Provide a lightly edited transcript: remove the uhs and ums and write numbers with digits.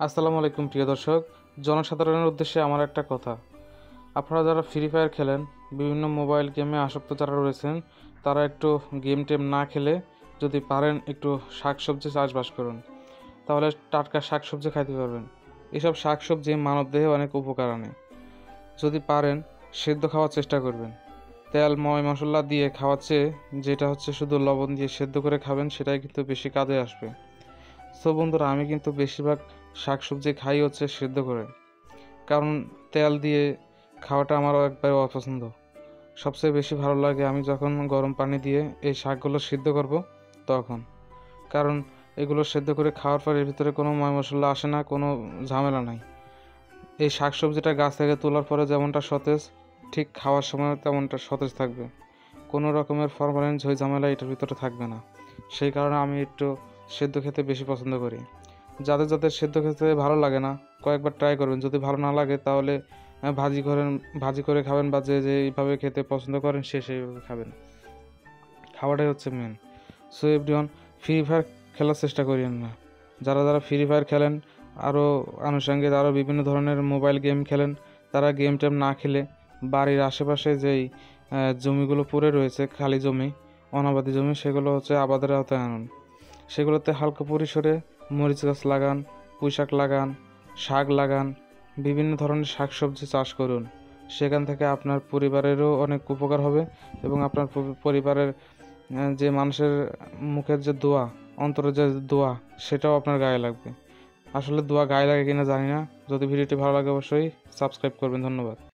আসসালামু আলাইকুম প্রিয় দর্শক। জনসাধারণের উদ্দেশ্যে আমার একটা কথা। আপনারা যারা ফ্রি ফায়ার খেলেন, বিভিন্ন মোবাইল গেমে আসক্ত যারা রয়েছেন, তারা একটু গেম টেম না খেলে যদি পারেন একটু শাকসবজি চাষবাস করুন, তাহলে টাটকা শাকসবজি খাইতে পারবেন। এসব শাকসবজি মানবদেহে অনেক উপকার আনে। যদি পারেন সেদ্ধ খাওয়ার চেষ্টা করবেন। তেল ময় মশলা দিয়ে খাওয়ার চেয়ে যেটা হচ্ছে শুধু লবণ দিয়ে সেদ্ধ করে খাবেন, সেটাই কিন্তু বেশি কাজে আসবে। সো বন্ধুরা, আমি কিন্তু বেশিরভাগ শাকসবজি খাই হচ্ছে সেদ্ধ করে, কারণ তেল দিয়ে খাওয়াটা আমারও একবারে অপছন্দ। সবচেয়ে বেশি ভালো লাগে আমি যখন গরম পানি দিয়ে এই শাকগুলো সিদ্ধ করব তখন, কারণ এগুলো সেদ্ধ করে খাওয়ার পর এর ভিতরে কোনো ময় মশলা আসে না, কোনো ঝামেলা নাই। এই শাকসবজিটা গাছ থেকে তোলার পরে যেমনটা সতেজ, ঠিক খাওয়ার সময় তেমনটা সতেজ থাকবে। কোনো রকমের ফরমালিন ঝই ঝামেলা এটার ভিতরে থাকবে না। সেই কারণে আমি একটু সেদ্ধ খেতে বেশি পছন্দ করি। যাদের যাদের সেদ্ধ খেতে ভালো লাগে না, কয়েকবার ট্রাই করবেন। যদি ভালো না লাগে তাহলে ভাজি করে খাবেন, বা যে এইভাবে খেতে পছন্দ করেন সে সেইভাবে খাবেন। খাওয়াটাই হচ্ছে main. So everyone, Free Fire খেলার চেষ্টা করিয়েন না। যারা যারা ফ্রি ফায়ার খেলেন, আরও আনুষঙ্গিক আরও বিভিন্ন ধরনের মোবাইল গেম খেলেন, তারা গেম টেম না খেলে বাড়ির আশেপাশে যেই জমিগুলো পড়ে রয়েছে, খালি জমি, অনাবাদি জমি, সেগুলো হচ্ছে আবাদের আওতায় আনুন। সেগুলোতে হালকা পরিসরে মরিচ গাছ লাগান, পুঁই শাক লাগান, শাক লাগান, বিভিন্ন ধরনের শাকসবজি চাষ করুন। সেখান থেকে আপনার পরিবারেরও অনেক উপকার হবে, এবং আপনার পরিবারের যে মানুষের মুখের যে দোয়া, অন্তরের যে দোয়া, সেটাও আপনার গায়ে লাগবে। আসলে দোয়া গায়ে লাগে কিনা জানি না। যদি ভিডিওটি ভালো লাগে অবশ্যই সাবস্ক্রাইব করবেন। ধন্যবাদ।